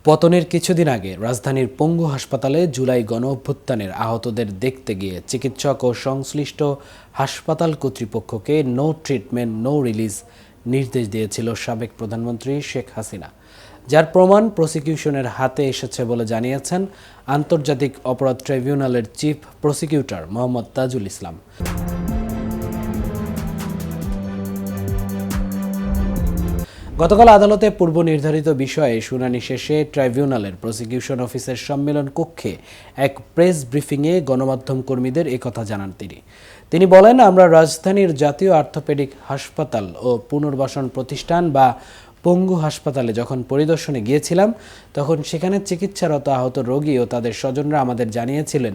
পতনের কিছুদিন আগে রাজধানীর পঙ্গু হাসপাতালে জুলাই গণঅভ্যুত্থানের আহতদের দেখতে গিয়ে চিকিৎসক ও সংশ্লিষ্ট হাসপাতাল কর্তৃপক্ষকে নো ট্রিটমেন্ট নো রিলিজ নির্দেশ দিয়েছিল সাবেক প্রধানমন্ত্রী শেখ হাসিনা, যার প্রমাণ প্রসিকিউশনের হাতে এসেছে বলে জানিয়েছেন আন্তর্জাতিক অপরাধ ট্রাইব্যুনালের চিফ প্রসিকিউটর মোহাম্মদ তাজুল ইসলাম। গতকাল আদালতে পূর্ব নির্ধারিত বিষয়ে শুনানি শেষে ট্রাইব্যুনালের প্রসিকিউশন অফিসের সম্মেলন কক্ষে এক প্রেস ব্রিফিংয়ে গণমাধ্যম কর্মীদের একথা জানান তিনি বলেন, আমরা রাজধানীর জাতীয় অর্থোপেডিক হাসপাতাল ও পুনর্বাসন প্রতিষ্ঠান বা পঙ্গু হাসপাতালে যখন পরিদর্শনে গিয়েছিলাম তখন সেখানে চিকিৎসারত আহত রোগী ও তাদের স্বজনরা আমাদের জানিয়েছিলেন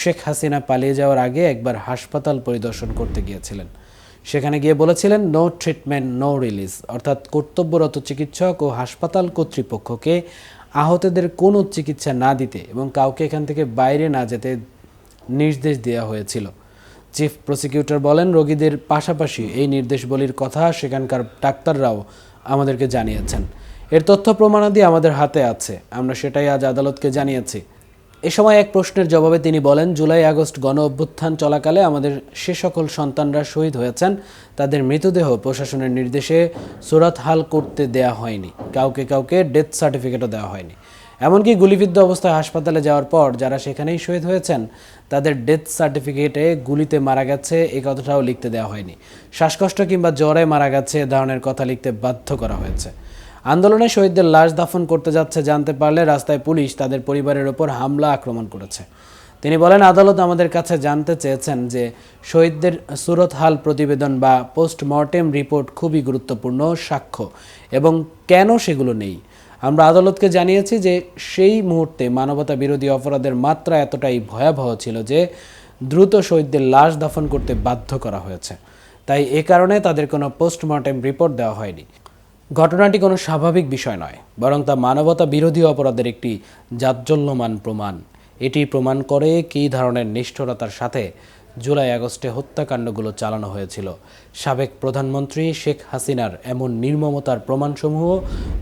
শেখ হাসিনা পালিয়ে যাওয়ার আগে একবার হাসপাতাল পরিদর্শন করতে গিয়েছিলেন। সেখানে গিয়ে বলেছিলেন নো ট্রিটমেন্ট নো রিলিজ, অর্থাৎ কর্তব্যরত চিকিৎসক ও হাসপাতাল কর্তৃপক্ষকে আহতদের কোনো চিকিৎসা না দিতে এবং কাউকে এখান থেকে বাইরে না যেতে নির্দেশ দেওয়া হয়েছিল। চিফ প্রসিকিউটর বলেন, রোগীদের পাশাপাশি এই নির্দেশবলির কথা সেখানকার ডাক্তাররাও আমাদেরকে জানিয়েছেন। এর তথ্য প্রমাণাদি আমাদের হাতে আছে, আমরা সেটাই আজ আদালতকে জানিয়েছি। এ সময় এক প্রশ্নের জবাবে তিনি বলেন, জুলাই আগস্ট গণ অভ্যুত্থান চলাকালে আমাদের সে সকল সন্তানরা শহীদ হয়েছেন, তাদের মৃতদেহ প্রশাসনের নির্দেশে সুরাতহাল করতে দেয়া হয়নি, কাউকে ডেথ সার্টিফিকেটও দেওয়া হয়নি। এমনকি গুলিবিদ্ধ অবস্থায় হাসপাতালে যাওয়ার পর যারা সেখানেই শহীদ হয়েছেন তাদের ডেথ সার্টিফিকেটে গুলিতে মারা গেছে এই কথাটাও লিখতে দেওয়া হয়নি। শ্বাসকষ্ট কিংবা জ্বরে মারা গেছে এ ধরনের কথা লিখতে বাধ্য করা হয়েছে। আন্দোলনে শহীদদের লাশ দাফন করতে যাচ্ছে জানতে পারলে রাস্তায় পুলিশ তাদের পরিবারের ওপর হামলা আক্রমণ করেছে। তিনি বলেন, আদালত আমাদের কাছে জানতে চেয়েছেন যে শহীদদের সুরতহাল প্রতিবেদন বা পোস্টমর্টেম রিপোর্ট খুবই গুরুত্বপূর্ণ সাক্ষ্য এবং কেন সেগুলো নেই। আমরা আদালতকে জানিয়েছি যে সেই মুহূর্তে মানবতা বিরোধী অপরাধের মাত্রা এতটাই ভয়াবহ ছিল যে দ্রুত শহীদদের লাশ দাফন করতে বাধ্য করা হয়েছে, তাই এ কারণে তাদের কোনো পোস্টমর্টেম রিপোর্ট দেওয়া হয়নি। ঘটনাটি কোনো স্বাভাবিক বিষয় নয়, বরং তা মানবতা বিরোধী অপরাধের একটি জাজ্জল্যমান প্রমাণ। এটি প্রমাণ করে কী ধরনের নিষ্ঠুরতার সাথে জুলাই আগস্টে হত্যাকাণ্ডগুলো চালানো হয়েছিল। সাবেক প্রধানমন্ত্রী শেখ হাসিনার এমন নির্মমতার প্রমাণসমূহ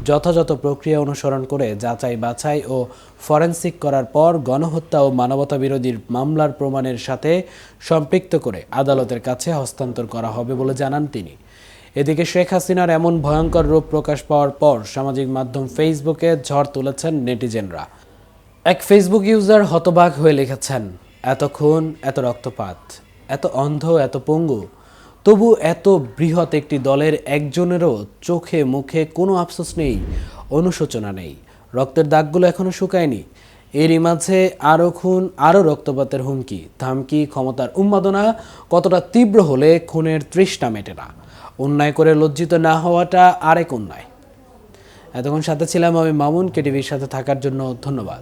যথাযথ প্রক্রিয়া অনুসরণ করে যাচাই বাছাই ও ফরেনসিক করার পর গণহত্যা ও মানবতা বিরোধীর মামলার প্রমাণের সাথে সম্পৃক্ত করে আদালতের কাছে হস্তান্তর করা হবে বলে জানান তিনি। এদিকে শেখ হাসিনার এমন ভয়ঙ্কর রূপ প্রকাশ পাওয়ার পর সামাজিক মাধ্যম ফেসবুকে ঝড় তুলেছেন নেটিজেনরা। এক ফেসবুক ইউজার হতবাক হয়ে লিখেছেন, এত খুন, এত রক্তপাত, এত অন্ধ, এত পঙ্গু, তবু এত বৃহৎ একটি দলের একজনেরও চোখে মুখে কোনো আফসোস নেই, অনুশোচনা নেই, রক্তের দাগগুলো এখনো শুকায়নি। এরই মাঝে আরও খুন, আরও রক্তপাতের হুমকি, ধামকি, ক্ষমতার উন্মাদনা কতটা তীব্র হলে খুনের তৃষ্ণা মেটে না। অন্যায় করে লজ্জিত না হওয়াটা আরেক অন্যায়। এতক্ষণ সাথে ছিলাম আমি মামুন। কেটিভির সাথে থাকার জন্য ধন্যবাদ।